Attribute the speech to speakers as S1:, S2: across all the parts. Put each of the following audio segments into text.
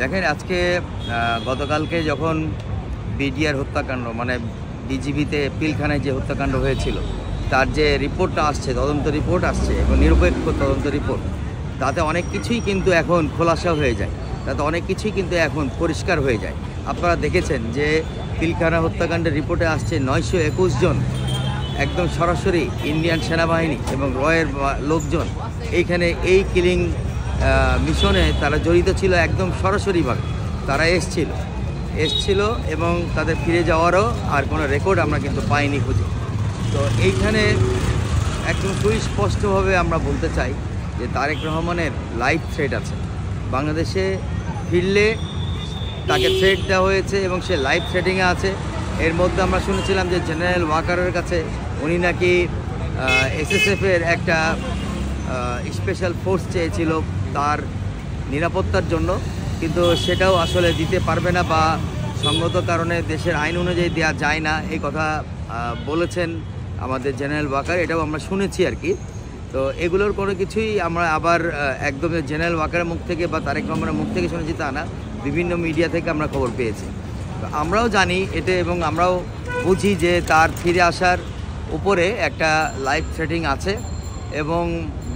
S1: দেখেন আজকে গতকালকে যখন বিডিআর হত্যাকাণ্ড মানে বিজিবিতে পিলখানায় যে হত্যাকাণ্ড হয়েছিল তার যে রিপোর্টটা আসছে, তদন্ত রিপোর্ট আসছে এবং নিরপেক্ষ তদন্ত রিপোর্ট, তাতে অনেক কিছুই কিন্তু এখন খোলাসা হয়ে যায়, তাতে অনেক কিছুই কিন্তু এখন পরিষ্কার হয়ে যায়। আপনারা দেখেছেন যে পিলখানা হত্যাকাণ্ডের রিপোর্টে আসছে 921 জন একদম সরাসরি ইন্ডিয়ান সেনাবাহিনী এবং রয়ের লোকজন এইখানে এই কিলিং মিশনে তারা জড়িত ছিল, একদম সরাসরিভাবে তারা এসছিল এবং তাদের ফিরে যাওয়ারও আর কোনো রেকর্ড আমরা কিন্তু পাইনি খুঁজে। তো এইখানে একদম খুবই স্পষ্টভাবে আমরা বলতে চাই যে তারেক রহমানের লাইফ থ্রেট আছে। বাংলাদেশে ফিরলে তাকে থ্রেট দেওয়া হয়েছে এবং সে লাইফ থ্রেটিংয়ে আছে। এর মধ্যে আমরা শুনেছিলাম যে জেনারেল ওয়াকারের কাছে উনি নাকি এসএসএফের একটা স্পেশাল ফোর্স চেয়েছিল তার নিরাপত্তার জন্য, কিন্তু সেটাও আসলে দিতে পারবে না বা সঙ্গত কারণে দেশের আইন অনুযায়ী দেওয়া যায় না, এই কথা বলেছেন আমাদের জেনারেল ওয়াকার। এটাও আমরা শুনেছি আর কি। তো এগুলোর কোনো কিছুই আমরা আবার একদম জেনারেল ওয়াকারের মুখ থেকে বা তারেক রহমানের মুখ থেকে শুনেছি তা না, বিভিন্ন মিডিয়া থেকে আমরা খবর পেয়েছি। তো আমরাও জানি এটা এবং আমরাও বুঝি যে তার ফিরে আসার উপরে একটা লাইফ থ্রেটিং আছে এবং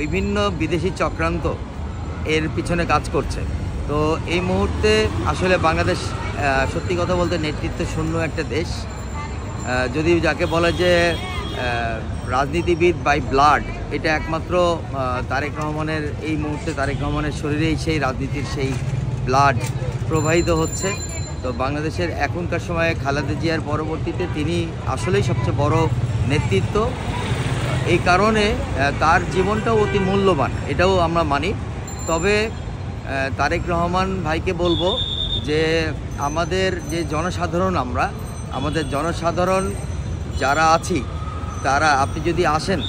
S1: বিভিন্ন বিদেশি চক্রান্ত এর পিছনে কাজ করছে। তো এই মুহূর্তে আসলে বাংলাদেশ সত্যি কথা বলতে নেতৃত্ব শূন্য একটা দেশ। যদি যাকে বলে যে রাজনীতিবিদ বাই ব্লাড, এটা একমাত্র তারেক রহমানের, এই মুহূর্তে তারেক রহমানের শরীরেই সেই রাজনীতির সেই ব্লাড প্রবাহিত হচ্ছে। তো বাংলাদেশের এখনকার সময়ে খালেদা জিয়ার পরবর্তীতে তিনি আসলেই সবচেয়ে বড় নেতৃত্ব। এই কারণে তার জীবনটাও অতি মূল্যবান, এটাও আমরা মানি। তবে তারেক রহমান ভাইকে বলবো যে আমাদের যে জনসাধারণ, আমাদের জনসাধারণ যারা আছি তারা, আপনি যদি আসেন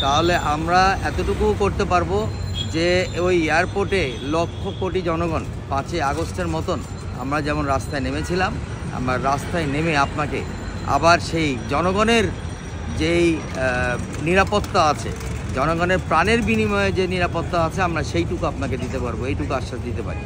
S1: তাহলে আমরা এতটুকু করতে পারবো যে ওই এয়ারপোর্টে লক্ষ কোটি জনগণ 5ই আগস্টের মতন আমরা যেমন রাস্তায় নেমেছিলাম, আমরা রাস্তায় নেমে আপনাকে আবার সেই জনগণের যেই নিরাপত্তা আছে, জনগণের প্রাণের বিনিময়ে যে নিরাপত্তা আছে, আমরা সেইটুকু আপনাকে দিতে পারবো, এইটুকু আশ্বাস দিতে পারি।